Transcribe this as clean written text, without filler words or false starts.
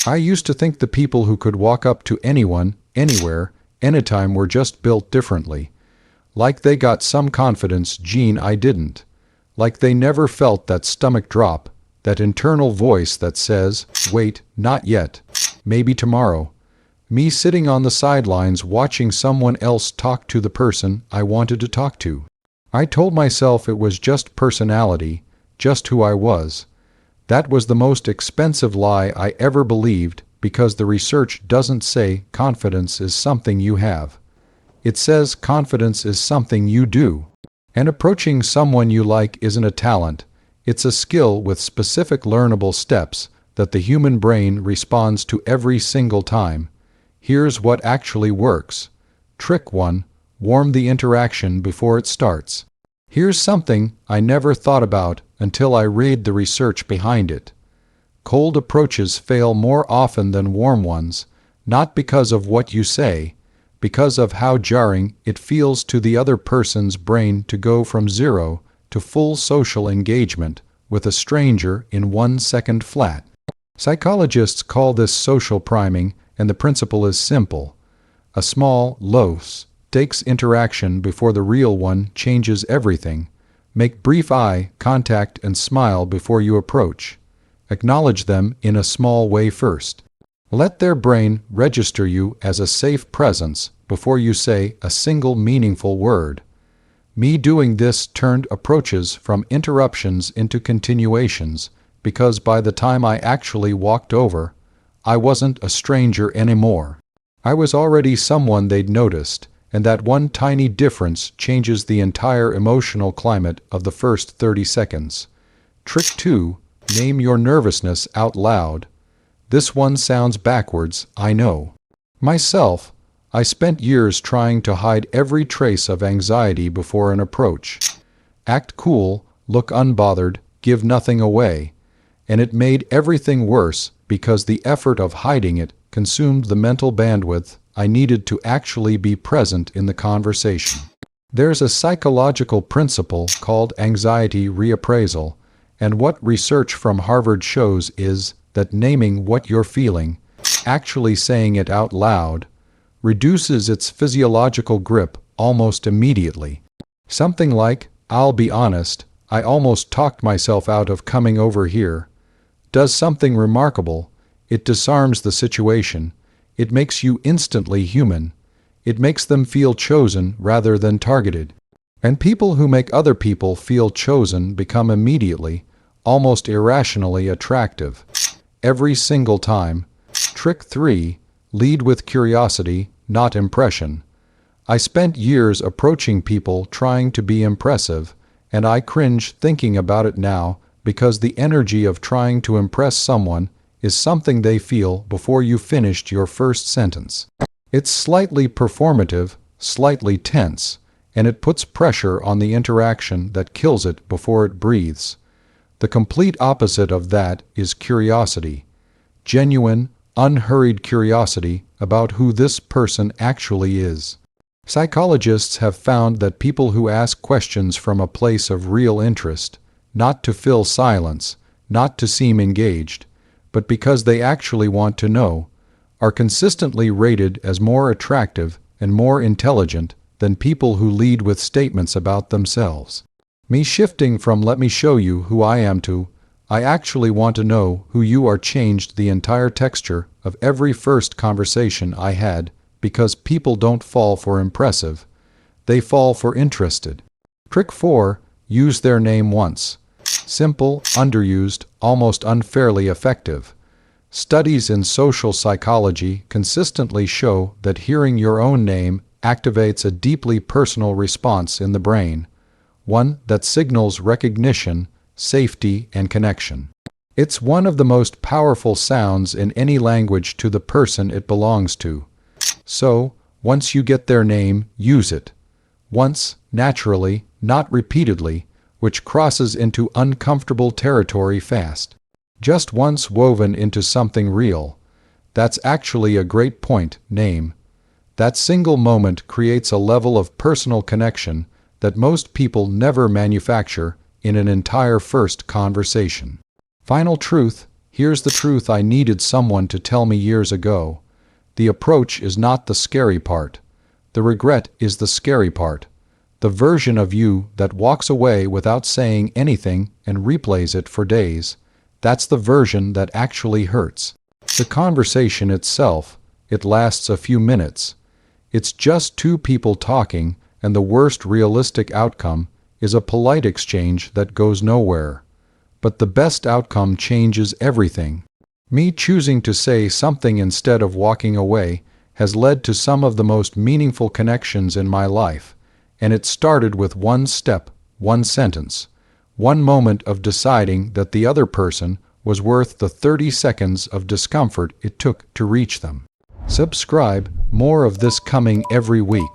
I used to think the people who could walk up to anyone, anywhere, anytime were just built differently. Like they got some confidence gene I didn't. Like they never felt that stomach drop, that internal voice that says, wait, not yet, maybe tomorrow. Me sitting on the sidelines watching someone else talk to the person I wanted to talk to. I told myself it was just personality, just who I was. That was the most expensive lie I ever believed, because the research doesn't say confidence is something you have. It says confidence is something you do. And approaching someone you like isn't a talent. It's a skill with specific learnable steps that the human brain responds to every single time. Here's what actually works. Trick 1. Warm the interaction before it starts. Here's something I never thought about until I read the research behind it. Cold approaches fail more often than warm ones, not because of what you say, because of how jarring it feels to the other person's brain to go from zero to full social engagement with a stranger in 1 second flat. Psychologists call this social priming, and the principle is simple. A small, low-stakes interaction before the real one changes everything. Make brief eye contact and smile before you approach. Acknowledge them in a small way first. Let their brain register you as a safe presence before you say a single meaningful word. Me doing this turned approaches from interruptions into continuations, because by the time I actually walked over, I wasn't a stranger anymore. I was already someone they'd noticed, and that one tiny difference changes the entire emotional climate of the first 30 seconds. Trick 2. Name your nervousness out loud. This one sounds backwards, I know. Myself, I spent years trying to hide every trace of anxiety before an approach. Act cool, look unbothered, give nothing away. And it made everything worse because the effort of hiding it consumed the mental bandwidth I needed to actually be present in the conversation. There's a psychological principle called anxiety reappraisal, and what research from Harvard shows is that naming what you're feeling, actually saying it out loud, reduces its physiological grip almost immediately. Something like, I'll be honest, I almost talked myself out of coming over here, does something remarkable. It disarms the situation. It makes you instantly human. It makes them feel chosen rather than targeted. And people who make other people feel chosen become immediately, almost irrationally attractive. Every single time. Trick 3. Lead with curiosity, not impression. I spent years approaching people trying to be impressive, and I cringe thinking about it now because the energy of trying to impress someone is something they feel before you finished your first sentence. It's slightly performative, slightly tense, and it puts pressure on the interaction that kills it before it breathes. The complete opposite of that is curiosity. Genuine, unhurried curiosity about who this person actually is. Psychologists have found that people who ask questions from a place of real interest, not to fill silence, not to seem engaged, but because they actually want to know, are consistently rated as more attractive and more intelligent than people who lead with statements about themselves. Me shifting from let me show you who I am to I actually want to know who you are changed the entire texture of every first conversation I had, because people don't fall for impressive, they fall for interested. Trick 4. Use their name once. Simple, underused, almost unfairly effective. Studies in social psychology consistently show that hearing your own name activates a deeply personal response in the brain, one that signals recognition, safety, and connection. It's one of the most powerful sounds in any language to the person it belongs to. So, once you get their name, use it. Once, naturally, not repeatedly, which crosses into uncomfortable territory fast. Just once woven into something real. That's actually a great point, name. That single moment creates a level of personal connection that most people never manufacture in an entire first conversation. Final truth, Here's the truth I needed someone to tell me years ago. The approach is not the scary part. The regret is the scary part. The version of you that walks away without saying anything and replays it for days, that's the version that actually hurts. The conversation itself, it lasts a few minutes. It's just two people talking, and the worst realistic outcome is a polite exchange that goes nowhere. But the best outcome changes everything. Me choosing to say something instead of walking away has led to some of the most meaningful connections in my life, and it started with one step, one sentence, one moment of deciding that the other person was worth the 30 seconds of discomfort it took to reach them. Subscribe, more of this coming every week.